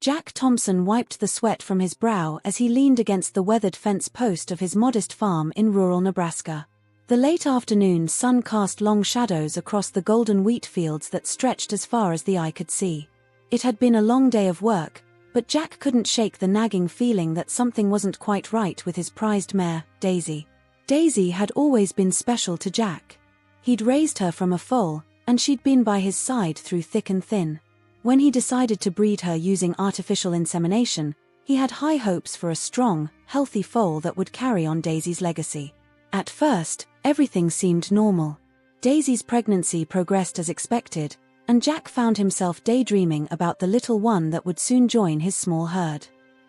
Jack Thompson wiped the sweat from his brow as he leaned against the weathered fence post of his modest farm in rural Nebraska. The late afternoon sun cast long shadows across the golden wheat fields that stretched as far as the eye could see. It had been a long day of work, but Jack couldn't shake the nagging feeling that something wasn't quite right with his prized mare, Daisy. Daisy had always been special to Jack. He'd raised her from a foal, and she'd been by his side through thick and thin. When he decided to breed her using artificial insemination, he had high hopes for a strong, healthy foal that would carry on Daisy's legacy. At first, everything seemed normal. Daisy's pregnancy progressed as expected, and Jack found himself daydreaming about the little one that would soon join his small herd.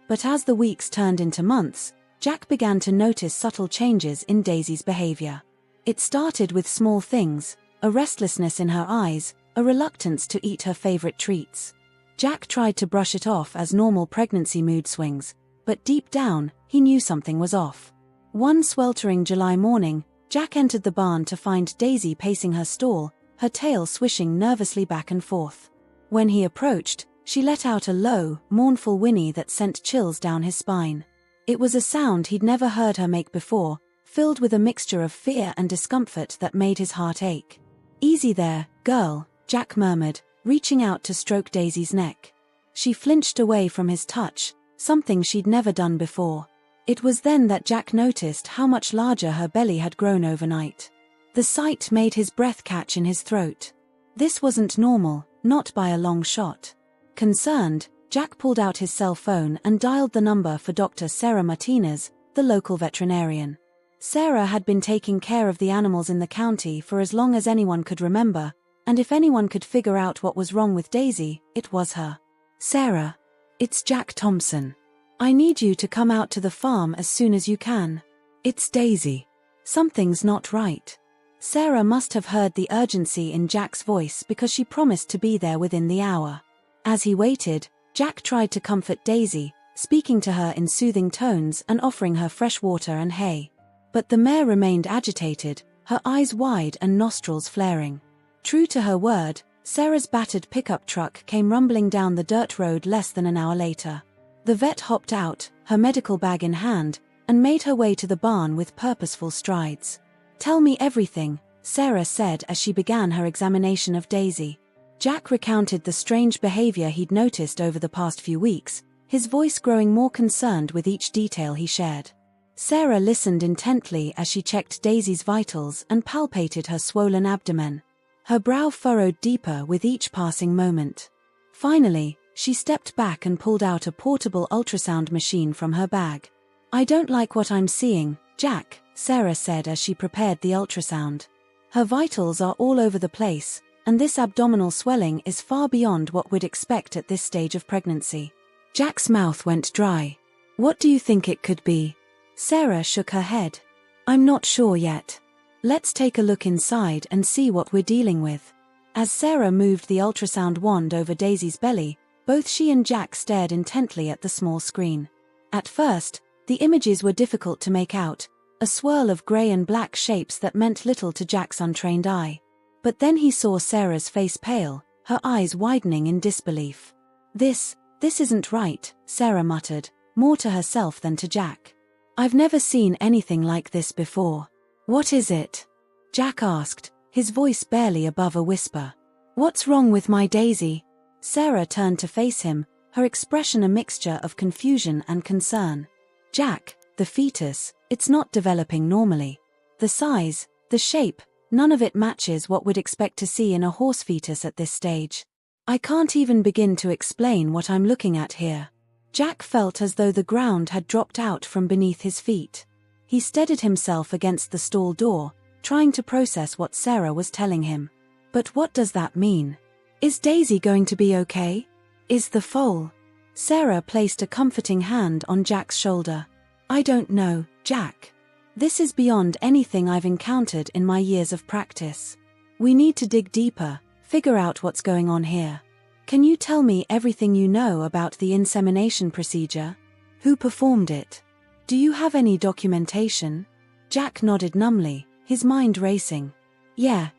But as the weeks turned into months, Jack began to notice subtle changes in Daisy's behavior. It started with small things, a restlessness in her eyes, a reluctance to eat her favorite treats. Jack tried to brush it off as normal pregnancy mood swings, but deep down, he knew something was off. One sweltering July morning, Jack entered the barn to find Daisy pacing her stall, her tail swishing nervously back and forth. When he approached, she let out a low, mournful whinny that sent chills down his spine. It was a sound he'd never heard her make before, filled with a mixture of fear and discomfort that made his heart ache. "Easy there, girl," Jack murmured, reaching out to stroke Daisy's neck. She flinched away from his touch, something she'd never done before. It was then that Jack noticed how much larger her belly had grown overnight. The sight made his breath catch in his throat. This wasn't normal, not by a long shot. Concerned, Jack pulled out his cell phone and dialed the number for Dr. Sarah Martinez, the local veterinarian. Sarah had been taking care of the animals in the county for as long as anyone could remember, and if anyone could figure out what was wrong with Daisy, it was her. "Sarah, it's Jack Thompson. I need you to come out to the farm as soon as you can. It's Daisy. Something's not right." Sarah must have heard the urgency in Jack's voice because she promised to be there within the hour. As he waited, Jack tried to comfort Daisy, speaking to her in soothing tones and offering her fresh water and hay. But the mare remained agitated, her eyes wide and nostrils flaring. True to her word, Sarah's battered pickup truck came rumbling down the dirt road less than an hour later. The vet hopped out, her medical bag in hand, and made her way to the barn with purposeful strides. "Tell me everything," Sarah said as she began her examination of Daisy. Jack recounted the strange behavior he'd noticed over the past few weeks, his voice growing more concerned with each detail he shared. Sarah listened intently as she checked Daisy's vitals and palpated her swollen abdomen. Her brow furrowed deeper with each passing moment. Finally, she stepped back and pulled out a portable ultrasound machine from her bag. "I don't like what I'm seeing, Jack," Sarah said as she prepared the ultrasound. "Her vitals are all over the place, and this abdominal swelling is far beyond what we'd expect at this stage of pregnancy." Jack's mouth went dry. "What do you think it could be?" Sarah shook her head. "I'm not sure yet. Let's take a look inside and see what we're dealing with." As Sarah moved the ultrasound wand over Daisy's belly, both she and Jack stared intently at the small screen. At first, the images were difficult to make out, a swirl of grey and black shapes that meant little to Jack's untrained eye. But then he saw Sarah's face pale, her eyes widening in disbelief. This isn't right," Sarah muttered, more to herself than to Jack. "I've never seen anything like this before." "What is it?" Jack asked, his voice barely above a whisper. "What's wrong with my Daisy?" Sarah turned to face him, her expression a mixture of confusion and concern. "Jack, the fetus, it's not developing normally. The size, the shape, none of it matches what we'd expect to see in a horse fetus at this stage. I can't even begin to explain what I'm looking at here." Jack felt as though the ground had dropped out from beneath his feet. He steadied himself against the stall door, trying to process what Sarah was telling him. "But what does that mean? Is Daisy going to be okay? Is the foal?" Sarah placed a comforting hand on Jack's shoulder. "I don't know, Jack. This is beyond anything I've encountered in my years of practice. We need to dig deeper, figure out what's going on here. Can you tell me everything you know about the insemination procedure? Who performed it? Do you have any documentation?" Jack nodded numbly, his mind racing. Yeah,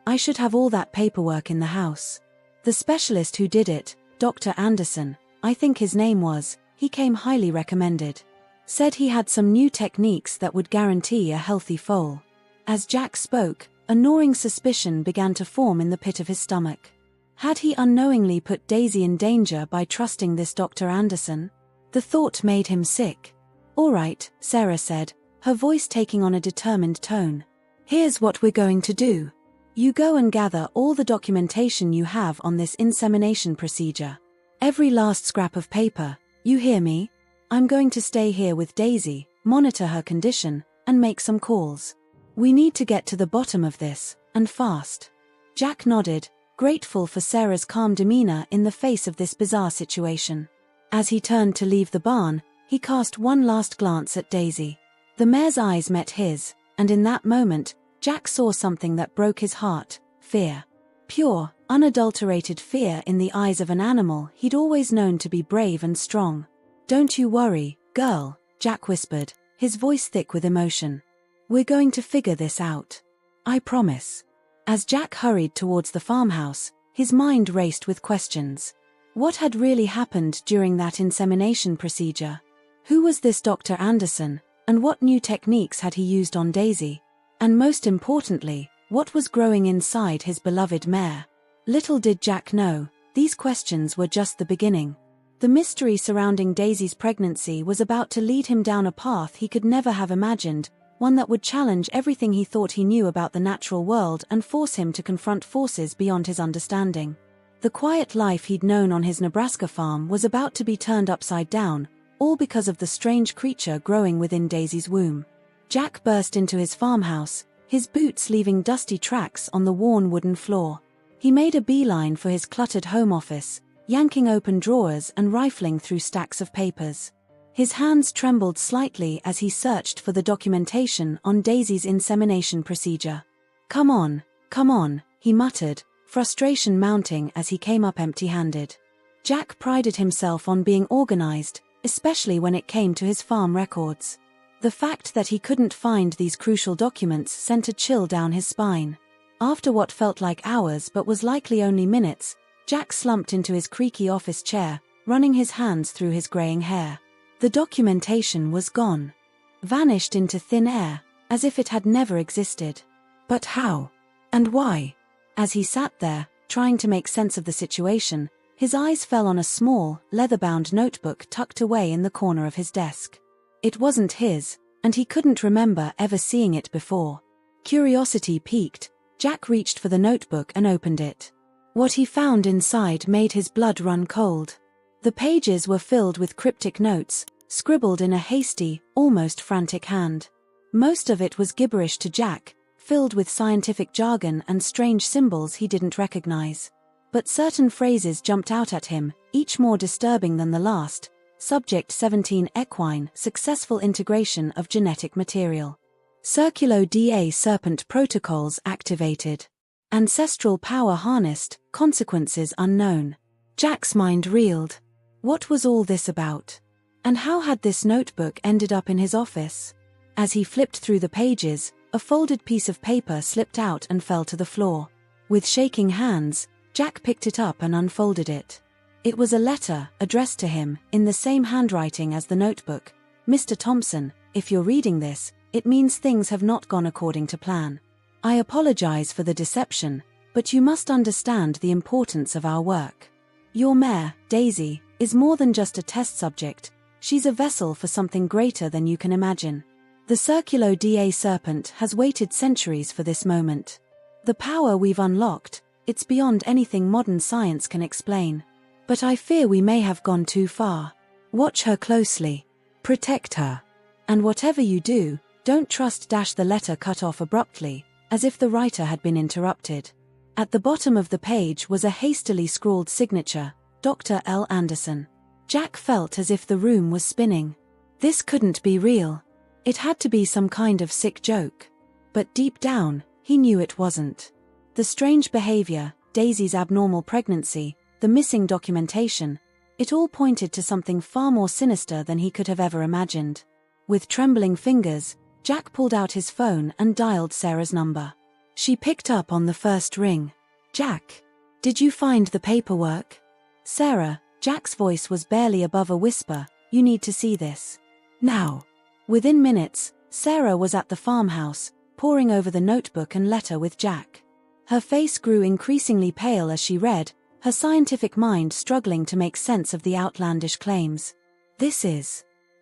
I should have all that paperwork in the house. The specialist who did it, Dr. Anderson, I think his name was, he came highly recommended. Said he had some new techniques that would guarantee a healthy foal. As Jack spoke, a gnawing suspicion began to form in the pit of his stomach. Had he unknowingly put Daisy in danger by trusting this Dr. Anderson? The thought made him sick. "All right," Sarah said, her voice taking on a determined tone. "Here's what we're going to do. You go and gather all the documentation you have on this insemination procedure. Every last scrap of paper, you hear me? I'm going to stay here with Daisy, monitor her condition, and make some calls. We need to get to the bottom of this, and fast." Jack nodded, grateful for Sarah's calm demeanor in the face of this bizarre situation. As he turned to leave the barn, he cast one last glance at Daisy. The mare's eyes met his, and in that moment, Jack saw something that broke his heart: fear. Pure, unadulterated fear in the eyes of an animal he'd always known to be brave and strong. "Don't you worry, girl," Jack whispered, his voice thick with emotion. "We're going to figure this out. I promise." As Jack hurried towards the farmhouse, his mind raced with questions. What had really happened during that insemination procedure? Who was this Dr. Anderson, and what new techniques had he used on Daisy? And most importantly, what was growing inside his beloved mare? Little did Jack know, these questions were just the beginning. The mystery surrounding Daisy's pregnancy was about to lead him down a path he could never have imagined, one that would challenge everything he thought he knew about the natural world and force him to confront forces beyond his understanding. The quiet life he'd known on his Nebraska farm was about to be turned upside down, all because of the strange creature growing within Daisy's womb. Jack burst into his farmhouse, his boots leaving dusty tracks on the worn wooden floor. He made a beeline for his cluttered home office, yanking open drawers and rifling through stacks of papers. His hands trembled slightly as he searched for the documentation on Daisy's insemination procedure. Come on," he muttered, frustration mounting as he came up empty-handed. Jack prided himself on being organized, especially when it came to his farm records. The fact that he couldn't find these crucial documents sent a chill down his spine. After what felt like hours but was likely only minutes, Jack slumped into his creaky office chair, running his hands through his graying hair. The documentation was gone. Vanished into thin air, as if it had never existed. But how? And why? As he sat there, trying to make sense of the situation, his eyes fell on a small, leather-bound notebook tucked away in the corner of his desk. It wasn't his, and he couldn't remember ever seeing it before. Curiosity piqued, Jack reached for the notebook and opened it. What he found inside made his blood run cold. The pages were filled with cryptic notes, scribbled in a hasty, almost frantic hand. Most of it was gibberish to Jack, filled with scientific jargon and strange symbols he didn't recognize. But certain phrases jumped out at him, each more disturbing than the last. Subject 17 Equine, successful integration of genetic material. Circulo DA serpent protocols activated. Ancestral power harnessed, consequences unknown. Jack's mind reeled. What was all this about? And how had this notebook ended up in his office? As he flipped through the pages, a folded piece of paper slipped out and fell to the floor. With shaking hands, Jack picked it up and unfolded it. It was a letter, addressed to him, in the same handwriting as the notebook. "Mr. Thompson, if you're reading this, it means things have not gone according to plan. I apologize for the deception, but you must understand the importance of our work. Your mare, Daisy, is more than just a test subject. She's a vessel for something greater than you can imagine. The Circulo DA serpent has waited centuries for this moment. The power we've unlocked, it's beyond anything modern science can explain. But I fear we may have gone too far. Watch her closely. Protect her. And whatever you do, don't trust." The letter cut off abruptly, as if the writer had been interrupted. At the bottom of the page was a hastily scrawled signature, Dr. L. Anderson. Jack felt as if the room was spinning. This couldn't be real. It had to be some kind of sick joke. But deep down, he knew it wasn't. The strange behavior, Daisy's abnormal pregnancy, the missing documentation, it all pointed to something far more sinister than he could have ever imagined. With trembling fingers, Jack pulled out his phone and dialed Sarah's number. She picked up on the first ring. "Jack, did you find the paperwork?" "Sarah," Jack's voice was barely above a whisper. "You need to see this. Now." Within minutes, Sarah was at the farmhouse, poring over the notebook and letter with Jack. Her face grew increasingly pale as she read, her scientific mind struggling to make sense of the outlandish claims.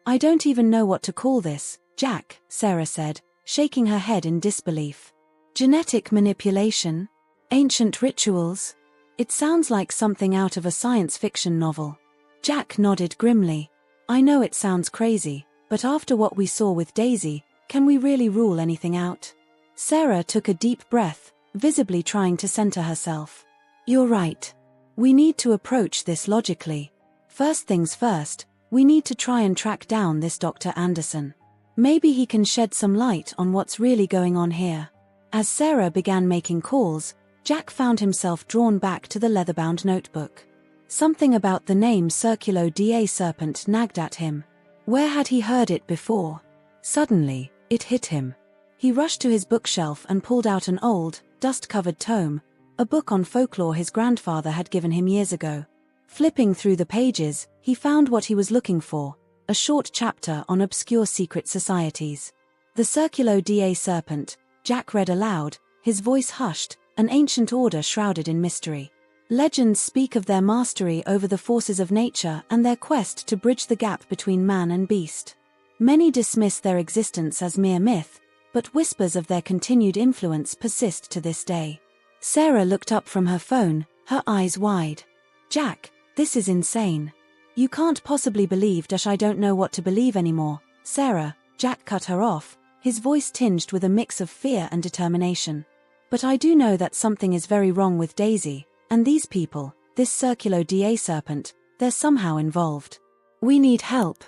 I don't even know what to call this, Jack," Sarah said, shaking her head in disbelief. "Genetic manipulation? Ancient rituals? It sounds like something out of a science fiction novel." Jack nodded grimly. "I know it sounds crazy, but after what we saw with Daisy, can we really rule anything out?" Sarah took a deep breath, visibly trying to center herself. "You're right. We need to approach this logically. First things first, we need to try and track down this Dr. Anderson. Maybe he can shed some light on what's really going on here." As Sarah began making calls, Jack found himself drawn back to the leather-bound notebook. Something about the name Circulo da Serpent nagged at him. Where had he heard it before? Suddenly, it hit him. He rushed to his bookshelf and pulled out an old, dust-covered tome, a book on folklore his grandfather had given him years ago. Flipping through the pages, he found what he was looking for, a short chapter on obscure secret societies. "The Circulo da Serpent," Jack read aloud, his voice hushed, "an ancient order shrouded in mystery. Legends speak of their mastery over the forces of nature and their quest to bridge the gap between man and beast. Many dismiss their existence as mere myth, but whispers of their continued influence persist to this day." Sarah looked up from her phone, her eyes wide. "Jack, this is insane. You can't possibly believe that I don't know what to believe anymore." "Sarah," Jack cut her off, his voice tinged with a mix of fear and determination. "But I do know that something is very wrong with Daisy, and these people, this Circulo da Serpent, they're somehow involved. We need help."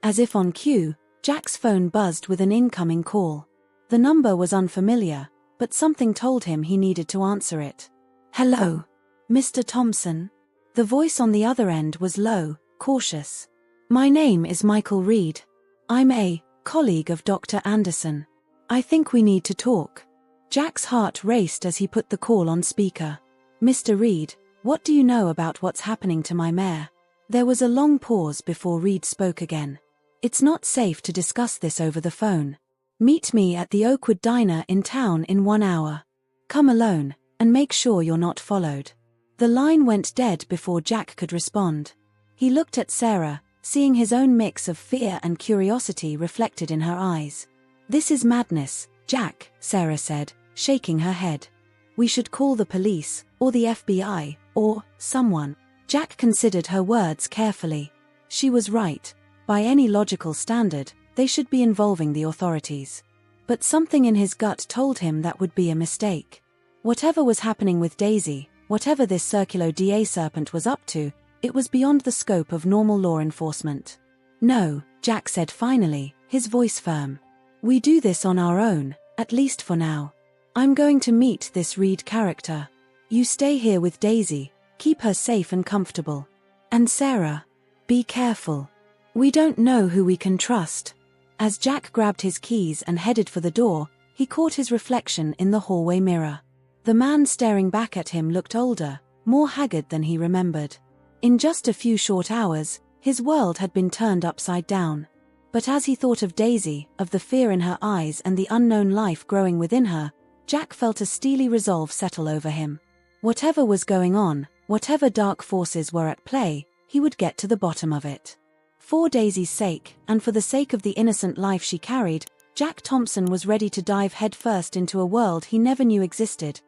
As if on cue, Jack's phone buzzed with an incoming call. The number was unfamiliar, but something told him he needed to answer it. "Hello, Mr. Thompson?" The voice on the other end was low, cautious. "My name is Michael Reed. I'm a colleague of Dr. Anderson. I think we need to talk." Jack's heart raced as he put the call on speaker. "Mr. Reed, what do you know about what's happening to my mare?" There was a long pause before Reed spoke again. "It's not safe to discuss this over the phone. Meet me at the Oakwood Diner in town in 1 hour. Come alone, and make sure you're not followed." The line went dead before Jack could respond. He looked at Sarah, seeing his own mix of fear and curiosity reflected in her eyes. "This is madness, Jack," Sarah said, shaking her head. "We should call the police, or the FBI, or someone." Jack considered her words carefully. She was right. By any logical standard, they should be involving the authorities. But something in his gut told him that would be a mistake. Whatever was happening with Daisy, whatever this Circulo da Serpent was up to, it was beyond the scope of normal law enforcement. "No," Jack said finally, his voice firm. "We do this on our own, at least for now. I'm going to meet this Reed character. You stay here with Daisy, keep her safe and comfortable. And Sarah, be careful. We don't know who we can trust." As Jack grabbed his keys and headed for the door, he caught his reflection in the hallway mirror. The man staring back at him looked older, more haggard than he remembered. In just a few short hours, his world had been turned upside down. But as he thought of Daisy, of the fear in her eyes and the unknown life growing within her, Jack felt a steely resolve settle over him. Whatever was going on, whatever dark forces were at play, he would get to the bottom of it. For Daisy's sake, and for the sake of the innocent life she carried, Jack Thompson was ready to dive headfirst into a world he never knew existed.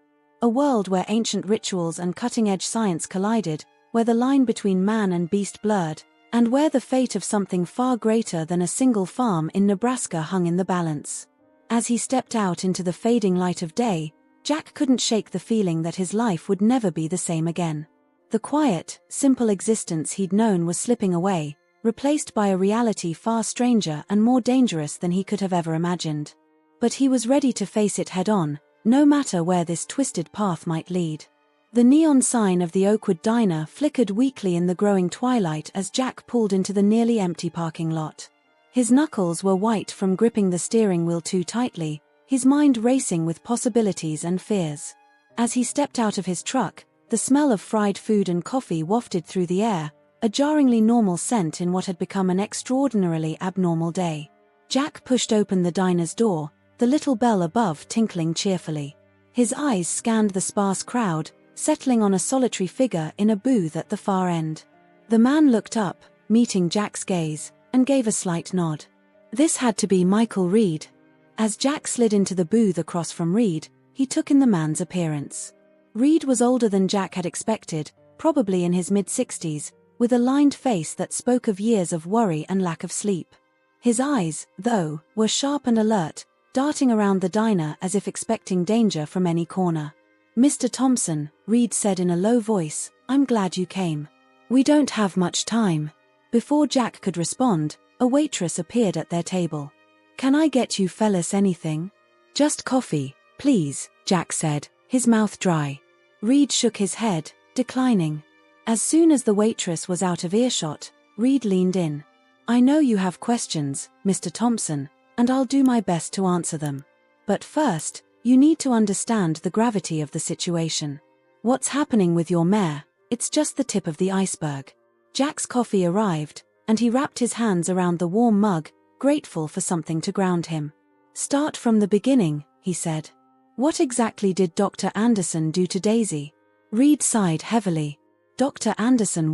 A world where ancient rituals and cutting-edge science collided, where the line between man and beast blurred, and where the fate of something far greater than a single farm in Nebraska hung in the balance. As he stepped out into the fading light of day, Jack couldn't shake the feeling that his life would never be the same again. The quiet, simple existence he'd known was slipping away, replaced by a reality far stranger and more dangerous than he could have ever imagined. But he was ready to face it head-on, no matter where this twisted path might lead. The neon sign of the Oakwood Diner flickered weakly in the growing twilight as Jack pulled into the nearly empty parking lot. His knuckles were white from gripping the steering wheel too tightly, his mind racing with possibilities and fears. As he stepped out of his truck, the smell of fried food and coffee wafted through the air, a jarringly normal scent in what had become an extraordinarily abnormal day. Jack pushed open the diner's door, the little bell above tinkling cheerfully. His eyes scanned the sparse crowd, settling on a solitary figure in a booth at the far end. The man looked up, meeting Jack's gaze, and gave a slight nod. This had to be Michael Reed. As Jack slid into the booth across from Reed, he took in the man's appearance. Reed was older than Jack had expected, probably in his mid-60s, with a lined face that spoke of years of worry and lack of sleep. His eyes, though, were sharp and alert, darting around the diner as if expecting danger from any corner. "Mr. Thompson," Reed said in a low voice, "I'm glad you came. We don't have much time." Before Jack could respond, a waitress appeared at their table. "Can I get you fellas anything?" "Just coffee, please," Jack said, his mouth dry. Reed shook his head, declining. As soon as the waitress was out of earshot, Reed leaned in. "I know you have questions, Mr. Thompson, and I'll do my best to answer them. But first, you need to understand the gravity of the situation. What's happening with your mare? It's just the tip of the iceberg." Jack's coffee arrived, and he wrapped his hands around the warm mug, grateful for something to ground him. "Start from the beginning," he said. "What exactly did Dr. Anderson do to Daisy?" Reed sighed heavily. Dr. Anderson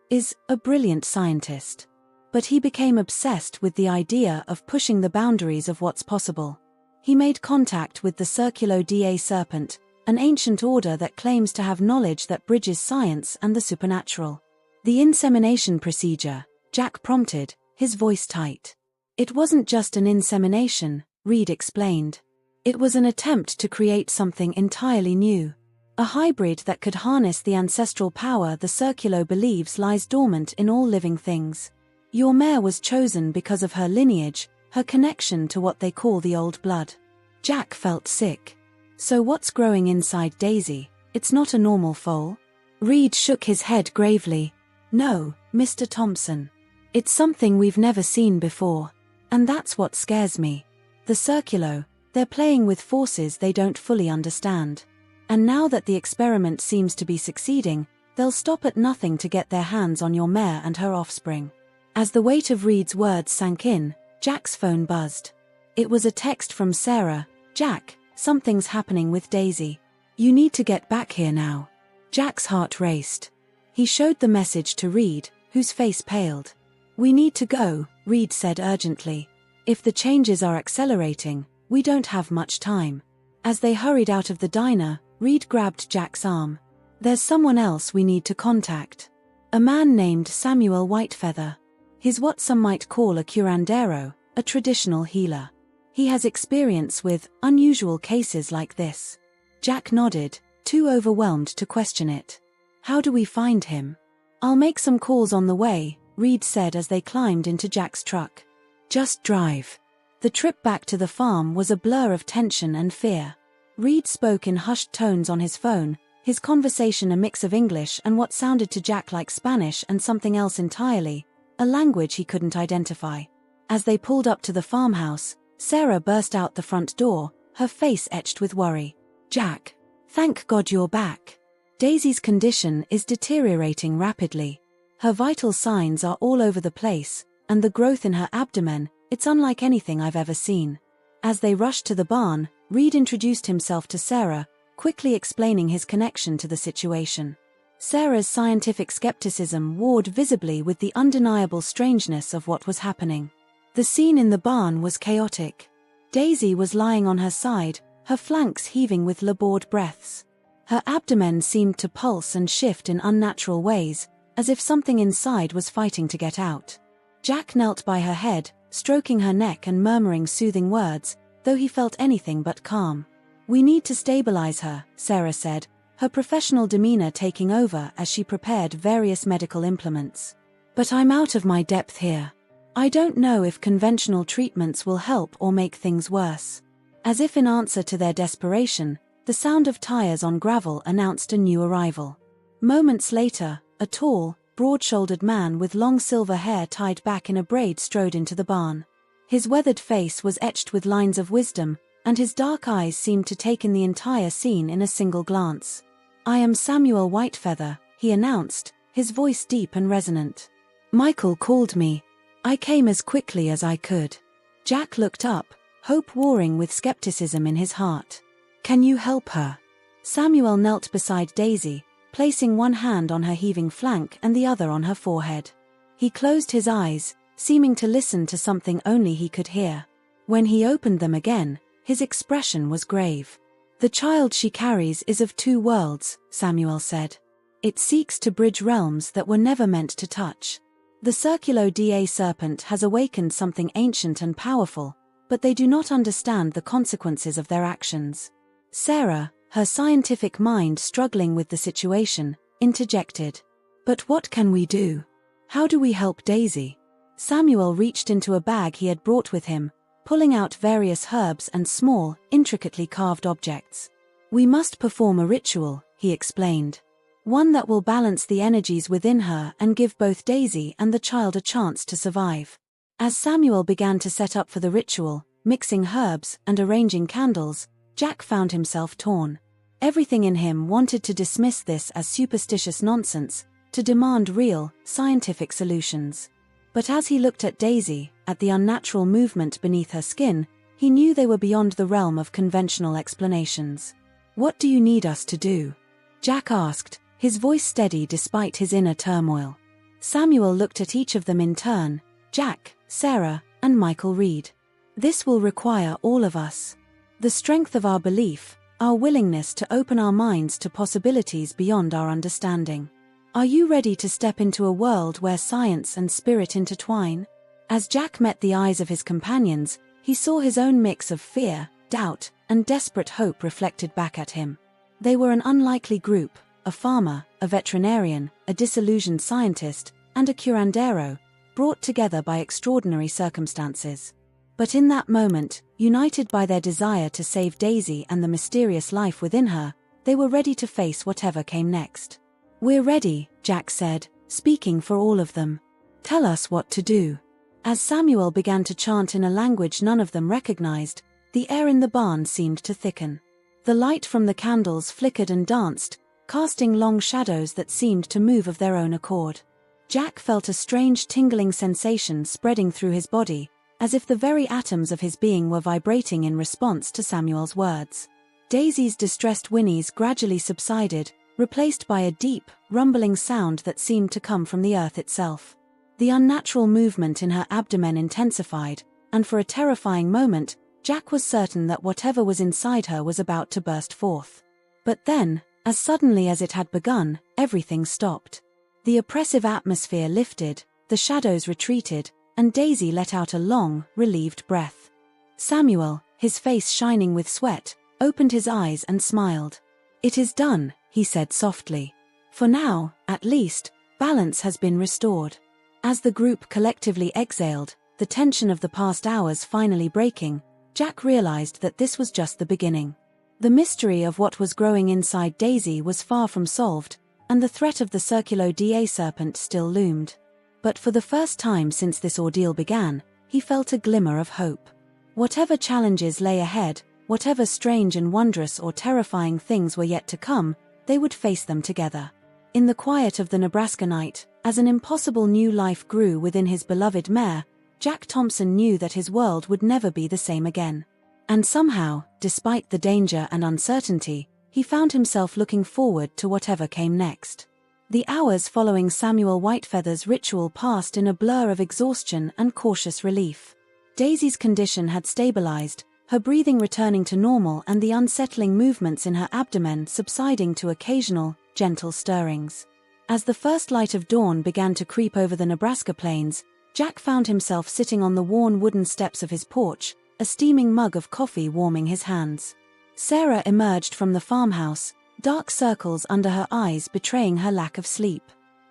is a brilliant scientist. But he became obsessed with the idea of pushing the boundaries of what's possible. He made contact with the Circulo-Da serpent, an ancient order that claims to have knowledge that bridges science and the supernatural. "The insemination procedure," Jack prompted, his voice tight. "It wasn't just an insemination," Reed explained. "It was an attempt to create something entirely new. A hybrid that could harness the ancestral power the Circulo believes lies dormant in all living things. Your mare was chosen because of her lineage, her connection to what they call the old blood." Jack felt sick. "So what's growing inside Daisy? It's not a normal foal?" Reed shook his head gravely. "No, Mr. Thompson. It's something we've never seen before. And that's what scares me. The Circulo, they're playing with forces they don't fully understand. And now that the experiment seems to be succeeding, they'll stop at nothing to get their hands on your mare and her offspring." As the weight of Reed's words sank in, Jack's phone buzzed. It was a text from Sarah. "Jack, something's happening with Daisy. You need to get back here now." Jack's heart raced. He showed the message to Reed, whose face paled. "We need to go," Reed said urgently. "If the changes are accelerating, we don't have much time." As they hurried out of the diner, Reed grabbed Jack's arm. "There's someone else we need to contact. A man named Samuel Whitefeather. He's what some might call a curandero, a traditional healer. He has experience with unusual cases like this." Jack nodded, too overwhelmed to question it. "How do we find him?" "I'll make some calls on the way," Reed said as they climbed into Jack's truck. "Just drive." The trip back to the farm was a blur of tension and fear. Reed spoke in hushed tones on his phone, his conversation a mix of English and what sounded to Jack like Spanish and something else entirely, a language he couldn't identify. As they pulled up to the farmhouse, Sarah burst out the front door, her face etched with worry. "Jack, thank God you're back. Daisy's condition is deteriorating rapidly. Her vital signs are all over the place, and the growth in her abdomen, it's unlike anything I've ever seen." As they rushed to the barn, Reed introduced himself to Sarah, quickly explaining his connection to the situation. Sarah's scientific skepticism warred visibly with the undeniable strangeness of what was happening. The scene in the barn was chaotic. Daisy was lying on her side, her flanks heaving with labored breaths. Her abdomen seemed to pulse and shift in unnatural ways, as if something inside was fighting to get out. Jack knelt by her head, stroking her neck and murmuring soothing words, though he felt anything but calm. "We need to stabilize her," Sarah said, her professional demeanor taking over as she prepared various medical implements. "But I'm out of my depth here. I don't know if conventional treatments will help or make things worse." As if in answer to their desperation, the sound of tires on gravel announced a new arrival. Moments later, a tall, broad-shouldered man with long silver hair tied back in a braid strode into the barn. His weathered face was etched with lines of wisdom, and his dark eyes seemed to take in the entire scene in a single glance. "I am Samuel Whitefeather," he announced, his voice deep and resonant. "Michael called me. I came as quickly as I could." Jack looked up, hope warring with skepticism in his heart. "Can you help her?" Samuel knelt beside Daisy, placing one hand on her heaving flank and the other on her forehead. He closed his eyes, seeming to listen to something only he could hear. When he opened them again, his expression was grave. "The child she carries is of two worlds," Samuel said. "It seeks to bridge realms that were never meant to touch. The Circulo-Da serpent has awakened something ancient and powerful, but they do not understand the consequences of their actions." Sarah, her scientific mind struggling with the situation, interjected. "But what can we do? How do we help Daisy?" Samuel reached into a bag he had brought with him, pulling out various herbs and small, intricately carved objects. "We must perform a ritual," he explained. "One that will balance the energies within her and give both Daisy and the child a chance to survive." As Samuel began to set up for the ritual, mixing herbs and arranging candles, Jack found himself torn. Everything in him wanted to dismiss this as superstitious nonsense, to demand real, scientific solutions. But as he looked at Daisy, at the unnatural movement beneath her skin, he knew they were beyond the realm of conventional explanations. "What do you need us to do?" Jack asked, his voice steady despite his inner turmoil. Samuel looked at each of them in turn, Jack, Sarah, and Michael Reed. "This will require all of us. The strength of our belief, our willingness to open our minds to possibilities beyond our understanding. Are you ready to step into a world where science and spirit intertwine?" As Jack met the eyes of his companions, he saw his own mix of fear, doubt, and desperate hope reflected back at him. They were an unlikely group, a farmer, a veterinarian, a disillusioned scientist, and a curandero, brought together by extraordinary circumstances. But in that moment, united by their desire to save Daisy and the mysterious life within her, they were ready to face whatever came next. "We're ready," Jack said, speaking for all of them. "Tell us what to do." As Samuel began to chant in a language none of them recognized, the air in the barn seemed to thicken. The light from the candles flickered and danced, casting long shadows that seemed to move of their own accord. Jack felt a strange tingling sensation spreading through his body, as if the very atoms of his being were vibrating in response to Samuel's words. Daisy's distressed whinnies gradually subsided, replaced by a deep, rumbling sound that seemed to come from the earth itself. The unnatural movement in her abdomen intensified, and for a terrifying moment, Jack was certain that whatever was inside her was about to burst forth. But then, as suddenly as it had begun, everything stopped. The oppressive atmosphere lifted, the shadows retreated, and Daisy let out a long, relieved breath. Samuel, his face shining with sweat, opened his eyes and smiled. "It is done," he said softly. "For now, at least, balance has been restored." As the group collectively exhaled, the tension of the past hours finally breaking, Jack realized that this was just the beginning. The mystery of what was growing inside Daisy was far from solved, and the threat of the Circulo-Da serpent still loomed. But for the first time since this ordeal began, he felt a glimmer of hope. Whatever challenges lay ahead, whatever strange and wondrous or terrifying things were yet to come, they would face them together. In the quiet of the Nebraska night, as an impossible new life grew within his beloved Mare, Jack Thompson knew that his world would never be the same again. And somehow, despite the danger and uncertainty, he found himself looking forward to whatever came next. The hours following Samuel Whitefeather's ritual passed in a blur of exhaustion and cautious relief. Daisy's condition had stabilized, her breathing returning to normal and the unsettling movements in her abdomen subsiding to occasional, gentle stirrings. As the first light of dawn began to creep over the Nebraska plains, Jack found himself sitting on the worn wooden steps of his porch, a steaming mug of coffee warming his hands. Sarah emerged from the farmhouse, dark circles under her eyes betraying her lack of sleep.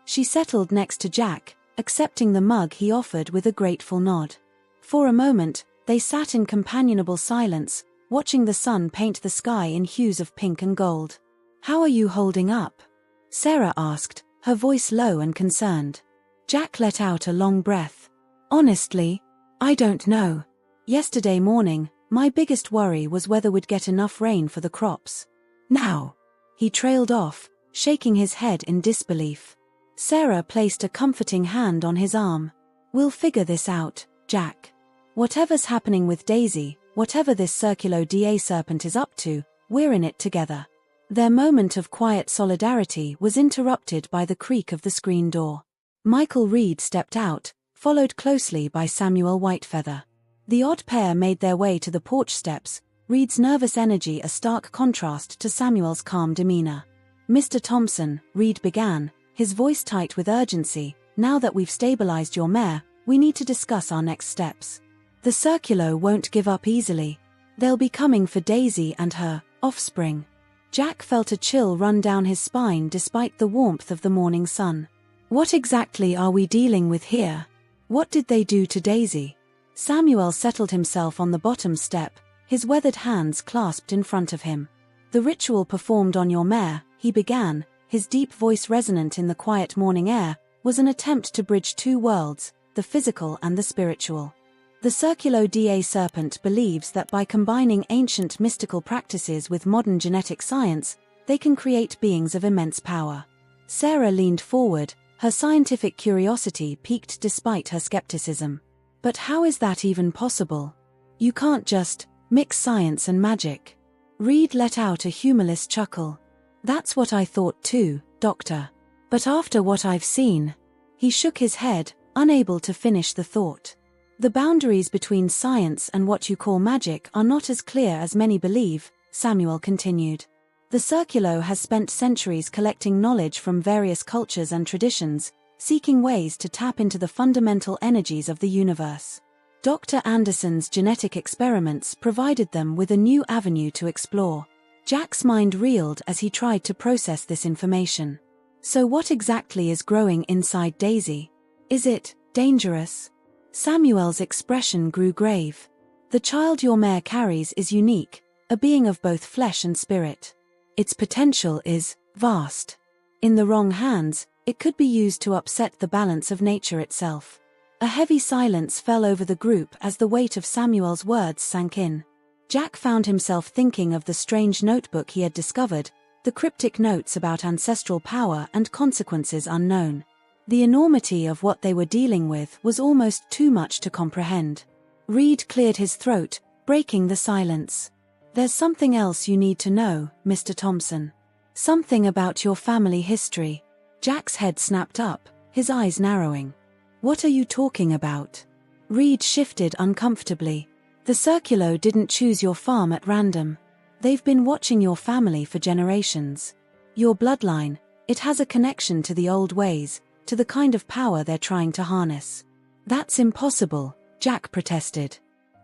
She settled next to Jack, accepting the mug he offered with a grateful nod. For a moment, they sat in companionable silence, watching the sun paint the sky in hues of pink and gold. "How are you holding up?" Sarah asked, her voice low and concerned. Jack let out a long breath. "Honestly, I don't know. Yesterday morning, my biggest worry was whether we'd get enough rain for the crops. Now," he trailed off, shaking his head in disbelief. Sarah placed a comforting hand on his arm. "We'll figure this out, Jack. Whatever's happening with Daisy, whatever this Circulo da serpent is up to, we're in it together." Their moment of quiet solidarity was interrupted by the creak of the screen door. Michael Reed stepped out, followed closely by Samuel Whitefeather. The odd pair made their way to the porch steps, Reed's nervous energy a stark contrast to Samuel's calm demeanor. "Mr. Thompson," Reed began, his voice tight with urgency, "now that we've stabilized your mare, we need to discuss our next steps. The Circulo won't give up easily. They'll be coming for Daisy and her offspring." Jack felt a chill run down his spine despite the warmth of the morning sun. "What exactly are we dealing with here? What did they do to Daisy?" Samuel settled himself on the bottom step, his weathered hands clasped in front of him. "The ritual performed on your mare," he began, his deep voice resonant in the quiet morning air, "was an attempt to bridge two worlds, the physical and the spiritual. The Circulo da serpent believes that by combining ancient mystical practices with modern genetic science, they can create beings of immense power." Sarah leaned forward, her scientific curiosity piqued despite her skepticism. "But how is that even possible? You can't just mix science and magic." Reed let out a humorless chuckle. "That's what I thought too, Doctor. But after what I've seen..." He shook his head, unable to finish the thought. "The boundaries between science and what you call magic are not as clear as many believe," Samuel continued. "The Circulo has spent centuries collecting knowledge from various cultures and traditions, seeking ways to tap into the fundamental energies of the universe. Dr. Anderson's genetic experiments provided them with a new avenue to explore." Jack's mind reeled as he tried to process this information. "So what exactly is growing inside Daisy? Is it dangerous?" Samuel's expression grew grave. "The child your mare carries is unique, a being of both flesh and spirit. Its potential is vast. In the wrong hands, it could be used to upset the balance of nature itself." A heavy silence fell over the group as the weight of Samuel's words sank in. Jack found himself thinking of the strange notebook he had discovered, the cryptic notes about ancestral power and consequences unknown. The enormity of what they were dealing with was almost too much to comprehend. Reed cleared his throat, breaking the silence. "There's something else you need to know, Mr. Thompson. Something about your family history." Jack's head snapped up, his eyes narrowing. "What are you talking about?" Reed shifted uncomfortably. "The Circulo didn't choose your farm at random. They've been watching your family for generations. Your bloodline, it has a connection to the old ways, to the kind of power they're trying to harness." "That's impossible," Jack protested.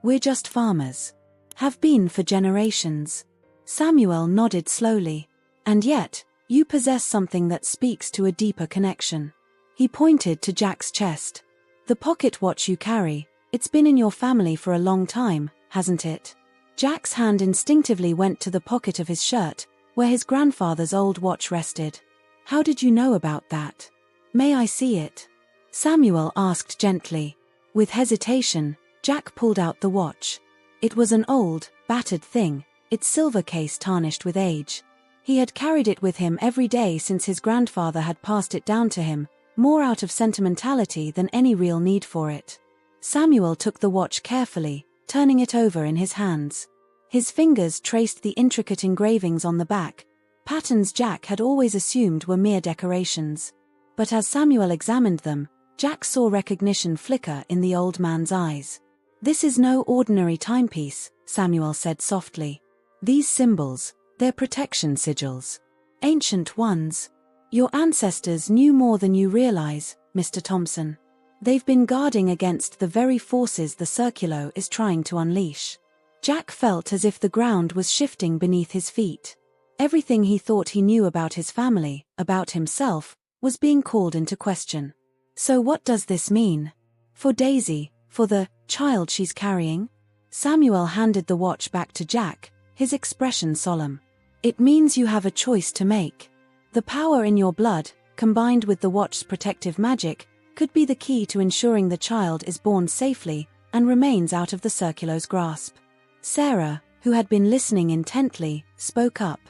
"We're just farmers. Have been for generations." Samuel nodded slowly. "And yet, you possess something that speaks to a deeper connection." He pointed to Jack's chest. "The pocket watch you carry, it's been in your family for a long time, hasn't it?" Jack's hand instinctively went to the pocket of his shirt, where his grandfather's old watch rested. "How did you know about that? May I see it?" Samuel asked gently. With hesitation, Jack pulled out the watch. It was an old, battered thing, its silver case tarnished with age. He had carried it with him every day since his grandfather had passed it down to him, more out of sentimentality than any real need for it. Samuel took the watch carefully, turning it over in his hands. His fingers traced the intricate engravings on the back, patterns Jack had always assumed were mere decorations. But as Samuel examined them, Jack saw recognition flicker in the old man's eyes. "This is no ordinary timepiece," Samuel said softly. "These symbols, they're protection sigils. Ancient ones. Your ancestors knew more than you realize, Mr. Thompson. They've been guarding against the very forces the Circulo is trying to unleash." Jack felt as if the ground was shifting beneath his feet. Everything he thought he knew about his family, about himself, was being called into question. "So what does this mean? For Daisy, for the child she's carrying?" Samuel handed the watch back to Jack, his expression solemn. "It means you have a choice to make. The power in your blood, combined with the watch's protective magic, could be the key to ensuring the child is born safely and remains out of the Circulo's grasp." Sarah, who had been listening intently, spoke up.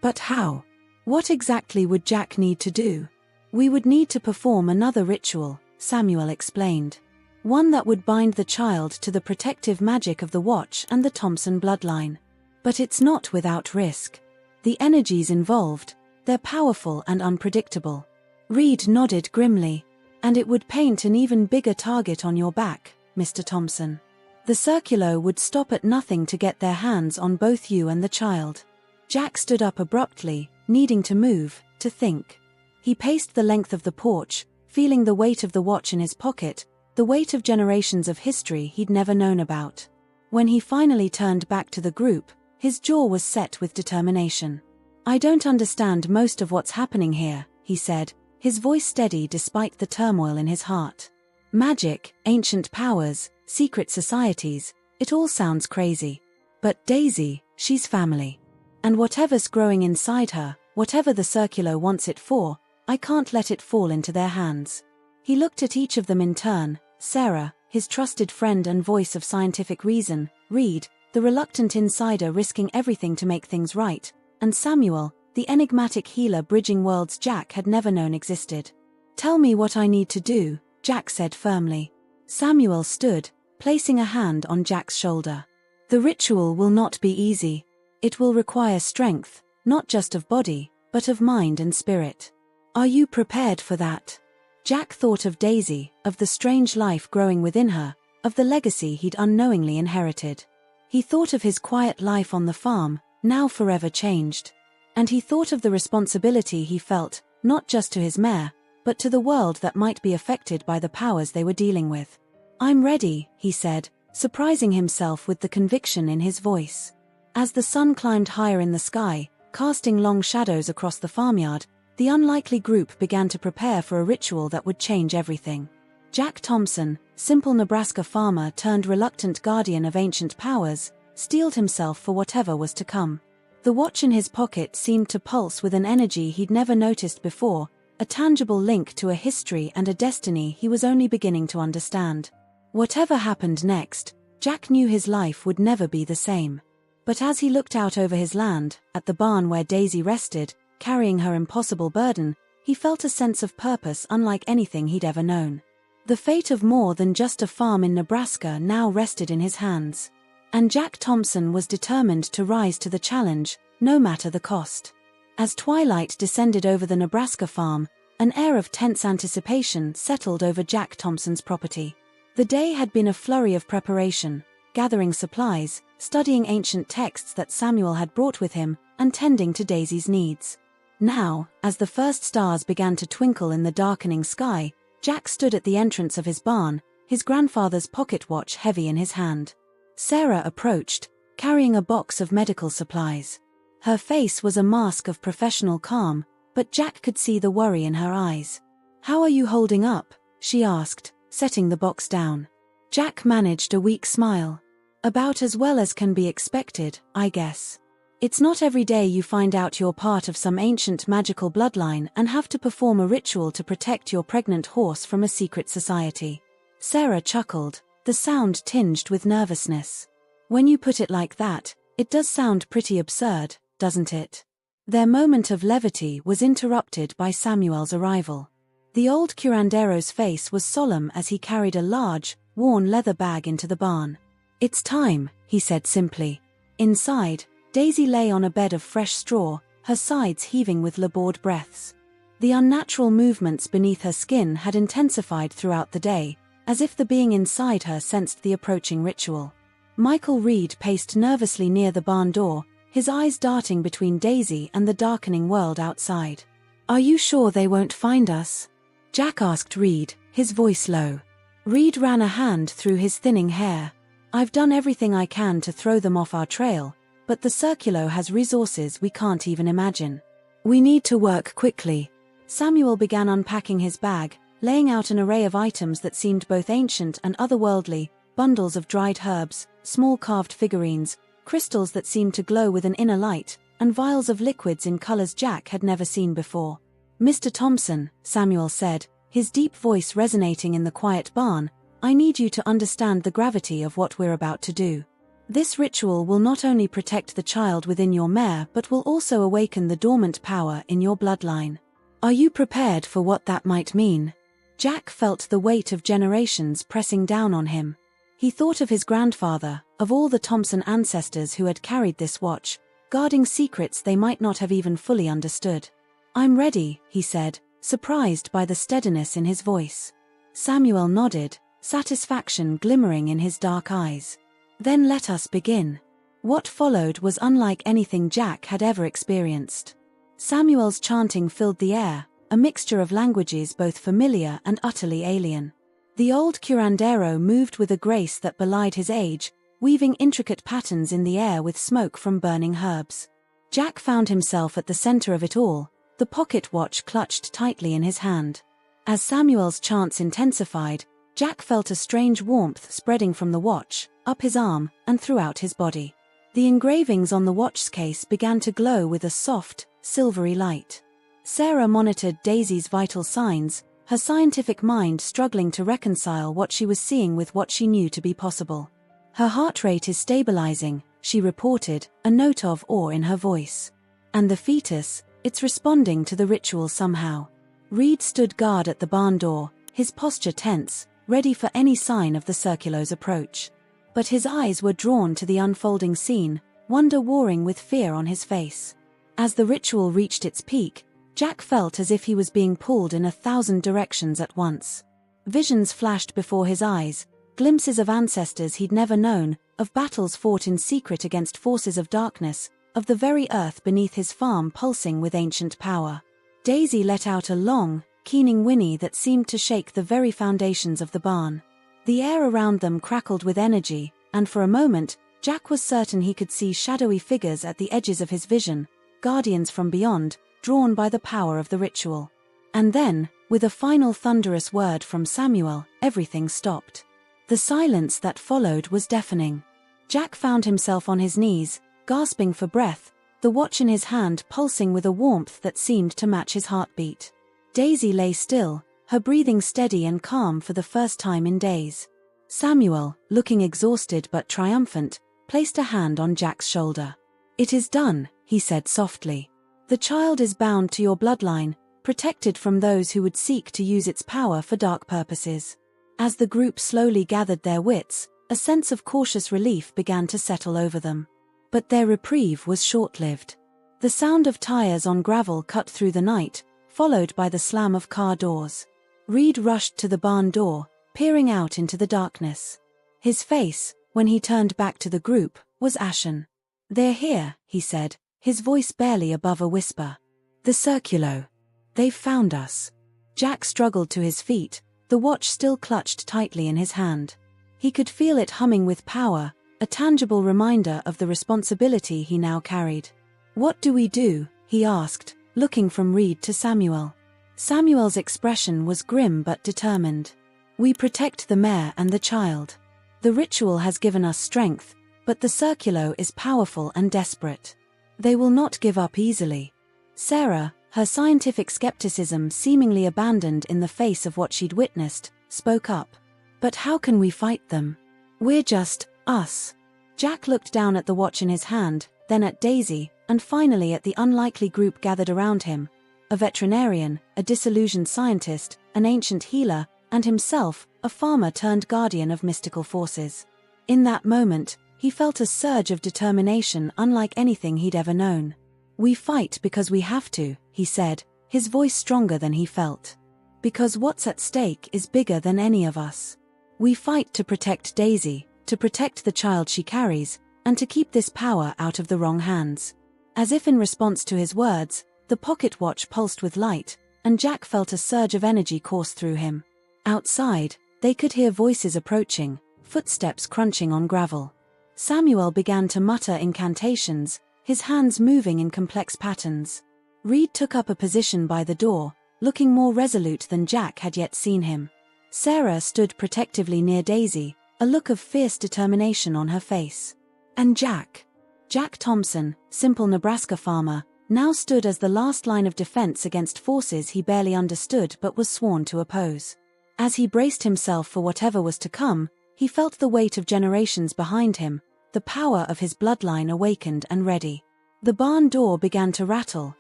"But how? What exactly would Jack need to do?" We would need to perform another ritual, Samuel explained. One that would bind the child to the protective magic of the watch and the Thompson bloodline. But it's not without risk. The energies involved, they're powerful and unpredictable. Reed nodded grimly. And it would paint an even bigger target on your back, Mr. Thompson. The Circulo would stop at nothing to get their hands on both you and the child. Jack stood up abruptly, needing to move, to think. He paced the length of the porch, feeling the weight of the watch in his pocket, the weight of generations of history he'd never known about. When he finally turned back to the group, his jaw was set with determination. I don't understand most of what's happening here, he said, his voice steady despite the turmoil in his heart. Magic, ancient powers, secret societies, it all sounds crazy. But Daisy, she's family. And whatever's growing inside her, whatever the Circulo wants it for, I can't let it fall into their hands. He looked at each of them in turn, Sarah, his trusted friend and voice of scientific reason, Reed, the reluctant insider risking everything to make things right, and Samuel, the enigmatic healer bridging worlds Jack had never known existed. Tell me what I need to do, Jack said firmly. Samuel stood, placing a hand on Jack's shoulder. The ritual will not be easy. It will require strength, not just of body, but of mind and spirit. Are you prepared for that? Jack thought of Daisy, of the strange life growing within her, of the legacy he'd unknowingly inherited. He thought of his quiet life on the farm, now forever changed. And he thought of the responsibility he felt, not just to his mare, but to the world that might be affected by the powers they were dealing with. I'm ready, he said, surprising himself with the conviction in his voice. As the sun climbed higher in the sky, casting long shadows across the farmyard, the unlikely group began to prepare for a ritual that would change everything. Jack Thompson, simple Nebraska farmer turned reluctant guardian of ancient powers, steeled himself for whatever was to come. The watch in his pocket seemed to pulse with an energy he'd never noticed before, a tangible link to a history and a destiny he was only beginning to understand. Whatever happened next, Jack knew his life would never be the same. But as he looked out over his land, at the barn where Daisy rested, carrying her impossible burden, he felt a sense of purpose unlike anything he'd ever known. The fate of more than just a farm in Nebraska now rested in his hands. And Jack Thompson was determined to rise to the challenge, no matter the cost. As twilight descended over the Nebraska farm, an air of tense anticipation settled over Jack Thompson's property. The day had been a flurry of preparation, gathering supplies, studying ancient texts that Samuel had brought with him, and tending to Daisy's needs. Now, as the first stars began to twinkle in the darkening sky, Jack stood at the entrance of his barn, his grandfather's pocket watch heavy in his hand. Sarah approached, carrying a box of medical supplies. Her face was a mask of professional calm, but Jack could see the worry in her eyes. "How are you holding up?" she asked, setting the box down. Jack managed a weak smile. "About as well as can be expected, I guess. It's not every day you find out you're part of some ancient magical bloodline and have to perform a ritual to protect your pregnant horse from a secret society." Sarah chuckled, the sound tinged with nervousness. "When you put it like that, it does sound pretty absurd, doesn't it?" Their moment of levity was interrupted by Samuel's arrival. The old curandero's face was solemn as he carried a large, worn leather bag into the barn. "It's time," he said simply. Inside, Daisy lay on a bed of fresh straw, her sides heaving with labored breaths. The unnatural movements beneath her skin had intensified throughout the day, as if the being inside her sensed the approaching ritual. Michael Reed paced nervously near the barn door, his eyes darting between Daisy and the darkening world outside. "Are you sure they won't find us?" Jack asked Reed, his voice low. Reed ran a hand through his thinning hair. "I've done everything I can to throw them off our trail, but the Circulo has resources we can't even imagine. We need to work quickly." Samuel began unpacking his bag, laying out an array of items that seemed both ancient and otherworldly, bundles of dried herbs, small carved figurines, crystals that seemed to glow with an inner light, and vials of liquids in colors Jack had never seen before. "Mr. Thompson," Samuel said, his deep voice resonating in the quiet barn, "I need you to understand the gravity of what we're about to do. This ritual will not only protect the child within your mare but will also awaken the dormant power in your bloodline. Are you prepared for what that might mean? Jack felt the weight of generations pressing down on him. He thought of his grandfather, of all the Thompson ancestors who had carried this watch, guarding secrets they might not have even fully understood. I'm ready, he said, surprised by the steadiness in his voice. Samuel nodded, satisfaction glimmering in his dark eyes. Then let us begin. What followed was unlike anything Jack had ever experienced. Samuel's chanting filled the air, a mixture of languages both familiar and utterly alien. The old curandero moved with a grace that belied his age, weaving intricate patterns in the air with smoke from burning herbs. Jack found himself at the center of it all, the pocket watch clutched tightly in his hand. As Samuel's chants intensified, Jack felt a strange warmth spreading from the watch, up his arm, and throughout his body. The engravings on the watch's case began to glow with a soft, silvery light. Sarah monitored Daisy's vital signs, her scientific mind struggling to reconcile what she was seeing with what she knew to be possible. Her heart rate is stabilizing, she reported, a note of awe in her voice. And the fetus, it's responding to the ritual somehow. Reed stood guard at the barn door, his posture tense, ready for any sign of the circulo's approach. But his eyes were drawn to the unfolding scene, wonder warring with fear on his face. As the ritual reached its peak, Jack felt as if he was being pulled in 1,000 directions at once. Visions flashed before his eyes, glimpses of ancestors he'd never known, of battles fought in secret against forces of darkness, of the very earth beneath his farm pulsing with ancient power. Daisy let out a long, keening whinny that seemed to shake the very foundations of the barn. The air around them crackled with energy, and for a moment, Jack was certain he could see shadowy figures at the edges of his vision, guardians from beyond, drawn by the power of the ritual. And then, with a final thunderous word from Samuel, everything stopped. The silence that followed was deafening. Jack found himself on his knees, gasping for breath, the watch in his hand pulsing with a warmth that seemed to match his heartbeat. Daisy lay still, her breathing steady and calm for the first time in days. Samuel, looking exhausted but triumphant, placed a hand on Jack's shoulder. It is done, he said softly. The child is bound to your bloodline, protected from those who would seek to use its power for dark purposes. As the group slowly gathered their wits, a sense of cautious relief began to settle over them. But their reprieve was short-lived. The sound of tires on gravel cut through the night, followed by the slam of car doors. Reed rushed to the barn door, peering out into the darkness. His face, when he turned back to the group, was ashen. They're here, he said, his voice barely above a whisper. The circulo. They've found us. Jack struggled to his feet, the watch still clutched tightly in his hand. He could feel it humming with power, a tangible reminder of the responsibility he now carried. What do we do? He asked, looking from Reed to Samuel. Samuel's expression was grim but determined. We protect the mare and the child. The ritual has given us strength, but the circulo is powerful and desperate. They will not give up easily. Sarah, her scientific skepticism seemingly abandoned in the face of what she'd witnessed, spoke up. But how can we fight them? We're just us. Jack looked down at the watch in his hand, then at Daisy, and finally at the unlikely group gathered around him. A veterinarian, a disillusioned scientist, an ancient healer, and himself, a farmer turned guardian of mystical forces. In that moment, he felt a surge of determination unlike anything he'd ever known. We fight because we have to, he said, his voice stronger than he felt. Because what's at stake is bigger than any of us. We fight to protect Daisy, to protect the child she carries, and to keep this power out of the wrong hands. As if in response to his words, the pocket watch pulsed with light, and Jack felt a surge of energy course through him. Outside, they could hear voices approaching, footsteps crunching on gravel. Samuel began to mutter incantations, his hands moving in complex patterns. Reed took up a position by the door, looking more resolute than Jack had yet seen him. Sarah stood protectively near Daisy, a look of fierce determination on her face. And Jack Thompson, simple Nebraska farmer, now stood as the last line of defense against forces he barely understood but was sworn to oppose. As he braced himself for whatever was to come, he felt the weight of generations behind him, the power of his bloodline awakened and ready. The barn door began to rattle,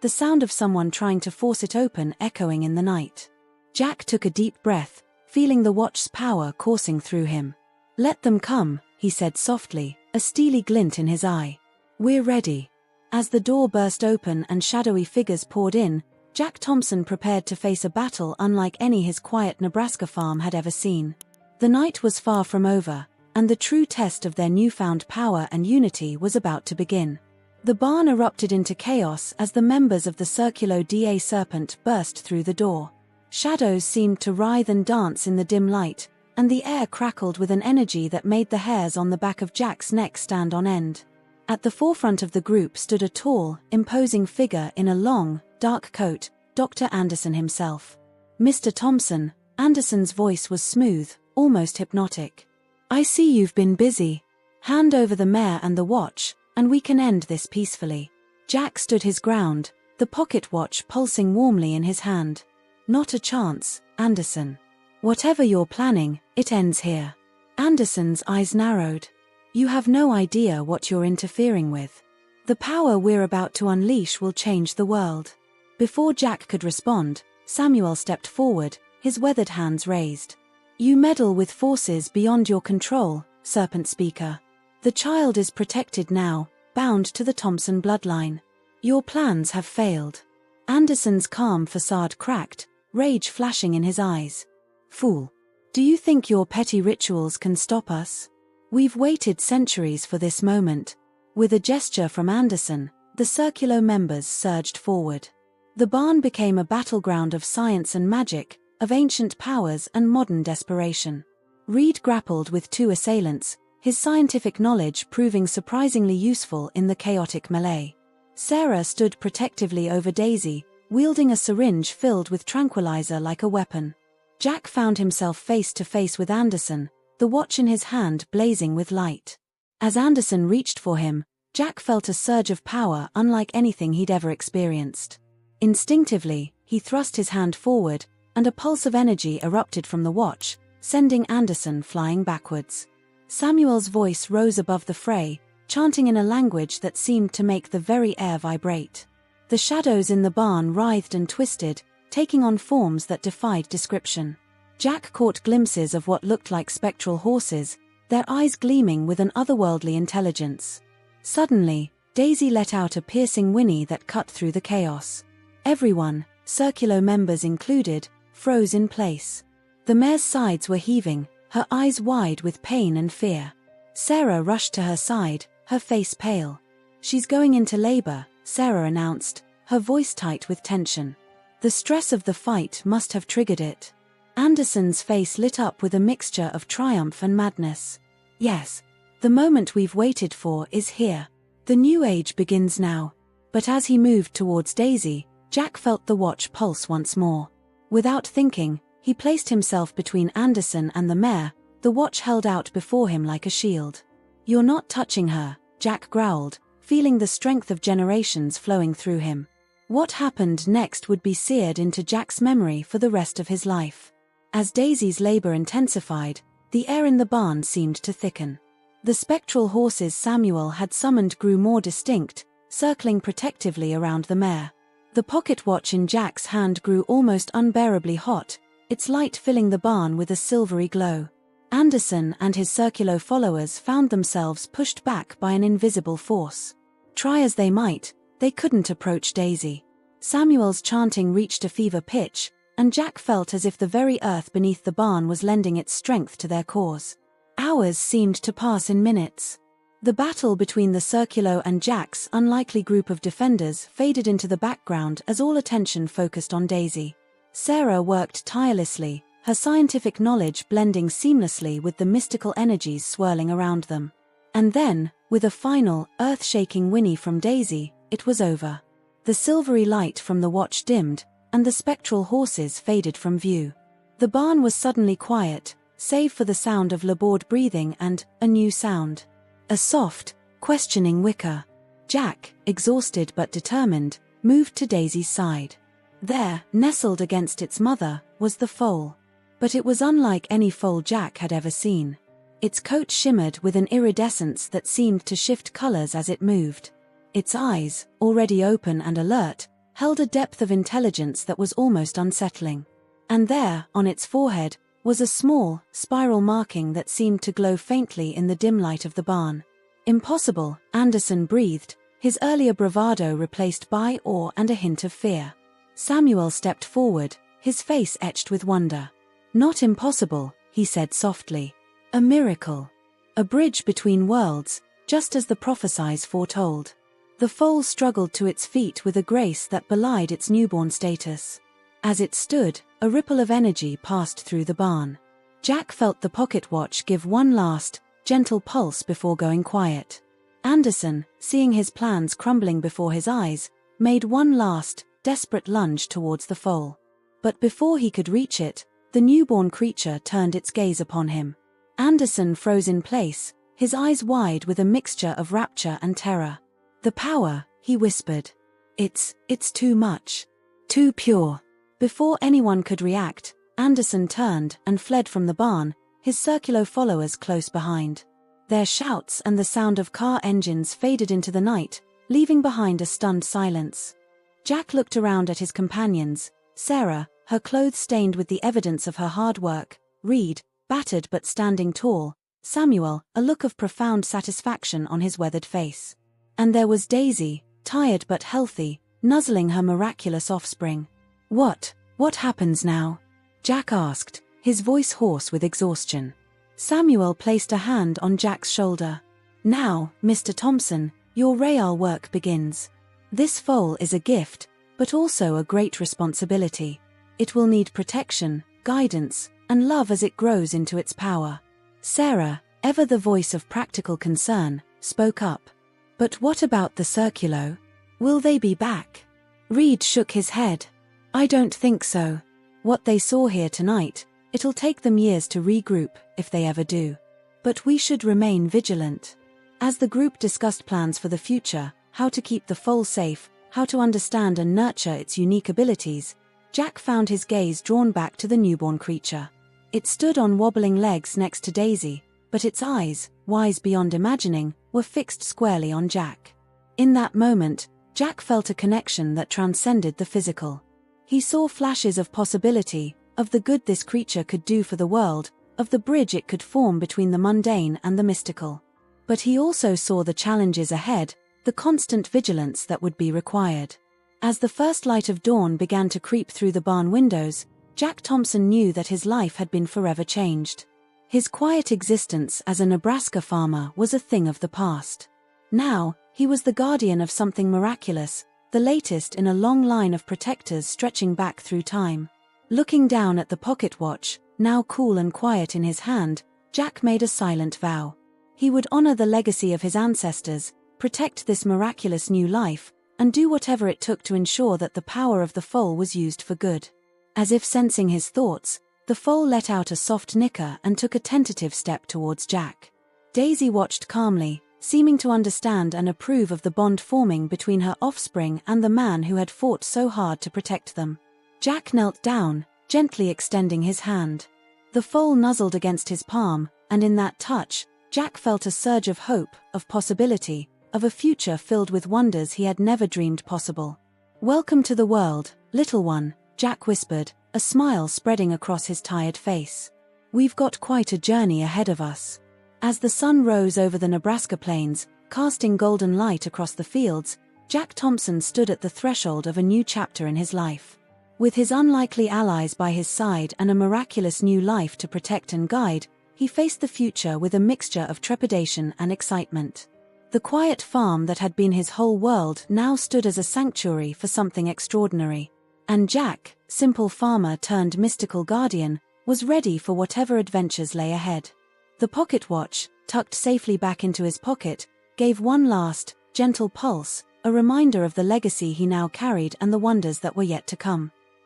the sound of someone trying to force it open echoing in the night. Jack took a deep breath, feeling the watch's power coursing through him. "Let them come," he said softly, a steely glint in his eye. "We're ready." As the door burst open and shadowy figures poured in, Jack Thompson prepared to face a battle unlike any his quiet Nebraska farm had ever seen. The night was far from over, and the true test of their newfound power and unity was about to begin. The barn erupted into chaos as the members of the Circulo da Serpent burst through the door. Shadows seemed to writhe and dance in the dim light, and the air crackled with an energy that made the hairs on the back of Jack's neck stand on end. At the forefront of the group stood a tall, imposing figure in a long, dark coat, Dr. Anderson himself. "Mr. Thompson," Anderson's voice was smooth, almost hypnotic. "I see you've been busy. Hand over the mare and the watch, and we can end this peacefully." Jack stood his ground, the pocket watch pulsing warmly in his hand. "Not a chance, Anderson. Whatever you're planning, it ends here." Anderson's eyes narrowed. "You have no idea what you're interfering with. The power we're about to unleash will change the world." Before Jack could respond, Samuel stepped forward, his weathered hands raised. "You meddle with forces beyond your control, Serpent Speaker. The child is protected now, bound to the Thompson bloodline. Your plans have failed." Anderson's calm facade cracked, rage flashing in his eyes. "Fool. Do you think your petty rituals can stop us? We've waited centuries for this moment." With a gesture from Anderson, the Circulo members surged forward. The barn became a battleground of science and magic, of ancient powers and modern desperation. Reed grappled with two assailants, his scientific knowledge proving surprisingly useful in the chaotic melee. Sarah stood protectively over Daisy, wielding a syringe filled with tranquilizer like a weapon. Jack found himself face to face with Anderson, the watch in his hand blazing with light. As Anderson reached for him, Jack felt a surge of power unlike anything he'd ever experienced. Instinctively, he thrust his hand forward, and a pulse of energy erupted from the watch, sending Anderson flying backwards. Samuel's voice rose above the fray, chanting in a language that seemed to make the very air vibrate. The shadows in the barn writhed and twisted, taking on forms that defied description. Jack caught glimpses of what looked like spectral horses, their eyes gleaming with an otherworldly intelligence. Suddenly, Daisy let out a piercing whinny that cut through the chaos. Everyone, Circulo members included, froze in place. The mare's sides were heaving, her eyes wide with pain and fear. Sarah rushed to her side, her face pale. "She's going into labor," Sarah announced, her voice tight with tension. The stress of the fight must have triggered it. Anderson's face lit up with a mixture of triumph and madness. "Yes, the moment we've waited for is here. The new age begins now." But as he moved towards Daisy, Jack felt the watch pulse once more. Without thinking, he placed himself between Anderson and the mare, the watch held out before him like a shield. "You're not touching her," Jack growled, feeling the strength of generations flowing through him. What happened next would be seared into Jack's memory for the rest of his life. As Daisy's labor intensified, the air in the barn seemed to thicken. The spectral horses Samuel had summoned grew more distinct, circling protectively around the mare. The pocket watch in Jack's hand grew almost unbearably hot, its light filling the barn with a silvery glow. Anderson and his Circulo followers found themselves pushed back by an invisible force. Try as they might, they couldn't approach Daisy. Samuel's chanting reached a fever pitch, and Jack felt as if the very earth beneath the barn was lending its strength to their cause. Hours seemed to pass in minutes. The battle between the Circulo and Jack's unlikely group of defenders faded into the background as all attention focused on Daisy. Sarah worked tirelessly, her scientific knowledge blending seamlessly with the mystical energies swirling around them. And then, with a final, earth-shaking whinny from Daisy, it was over. The silvery light from the watch dimmed, and the spectral horses faded from view. The barn was suddenly quiet, save for the sound of labored breathing and a new sound. A soft, questioning whicker. Jack, exhausted but determined, moved to Daisy's side. There, nestled against its mother, was the foal. But it was unlike any foal Jack had ever seen. Its coat shimmered with an iridescence that seemed to shift colors as it moved. Its eyes, already open and alert, held a depth of intelligence that was almost unsettling. And there, on its forehead, was a small, spiral marking that seemed to glow faintly in the dim light of the barn. Impossible, Anderson breathed, his earlier bravado replaced by awe and a hint of fear. Samuel stepped forward, his face etched with wonder. Not impossible, he said softly. A miracle. A bridge between worlds, just as the prophecies foretold. The foal struggled to its feet with a grace that belied its newborn status. As it stood, a ripple of energy passed through the barn. Jack felt the pocket watch give one last, gentle pulse before going quiet. Anderson, seeing his plans crumbling before his eyes, made one last, desperate lunge towards the foal. But before he could reach it, the newborn creature turned its gaze upon him. Anderson froze in place, his eyes wide with a mixture of rapture and terror. The power, he whispered. It's too much. Too pure. Before anyone could react, Anderson turned and fled from the barn, his circular followers close behind. Their shouts and the sound of car engines faded into the night, leaving behind a stunned silence. Jack looked around at his companions, Sarah, her clothes stained with the evidence of her hard work, Reed, battered but standing tall, Samuel, a look of profound satisfaction on his weathered face. And there was Daisy, tired but healthy, nuzzling her miraculous offspring. What happens now? Jack asked, his voice hoarse with exhaustion. Samuel placed a hand on Jack's shoulder. Now, Mr. Thompson, your real work begins. This foal is a gift, but also a great responsibility. It will need protection, guidance, and love as it grows into its power. Sarah, ever the voice of practical concern, spoke up. But what about the circulo? Will they be back? Reed shook his head. I don't think so. What they saw here tonight, it'll take them years to regroup, if they ever do. But we should remain vigilant. As the group discussed plans for the future, how to keep the foal safe, how to understand and nurture its unique abilities, Jack found his gaze drawn back to the newborn creature. It stood on wobbling legs next to Daisy, but its eyes, wise beyond imagining, were fixed squarely on Jack. In that moment, Jack felt a connection that transcended the physical. He saw flashes of possibility, of the good this creature could do for the world, of the bridge it could form between the mundane and the mystical. But he also saw the challenges ahead, the constant vigilance that would be required. As the first light of dawn began to creep through the barn windows, Jack Thompson knew that his life had been forever changed. His quiet existence as a Nebraska farmer was a thing of the past. Now, he was the guardian of something miraculous, the latest in a long line of protectors stretching back through time. Looking down at the pocket watch, now cool and quiet in his hand, Jack made a silent vow. He would honor the legacy of his ancestors, protect this miraculous new life, and do whatever it took to ensure that the power of the foal was used for good. As if sensing his thoughts, the foal let out a soft nicker and took a tentative step towards Jack. Daisy watched calmly, seeming to understand and approve of the bond forming between her offspring and the man who had fought so hard to protect them. Jack knelt down, gently extending his hand. The foal nuzzled against his palm, and in that touch, Jack felt a surge of hope, of possibility, of a future filled with wonders he had never dreamed possible. "Welcome to the world, little one," Jack whispered, a smile spreading across his tired face. "We've got quite a journey ahead of us." As the sun rose over the Nebraska plains, casting golden light across the fields, Jack Thompson stood at the threshold of a new chapter in his life. With his unlikely allies by his side and a miraculous new life to protect and guide, he faced the future with a mixture of trepidation and excitement. The quiet farm that had been his whole world now stood as a sanctuary for something extraordinary. And Jack, simple farmer turned mystical guardian, was ready for whatever adventures lay ahead. The pocket watch, tucked safely back into his pocket, gave one last, gentle pulse, a reminder of the legacy he now carried and the wonders that were yet to come.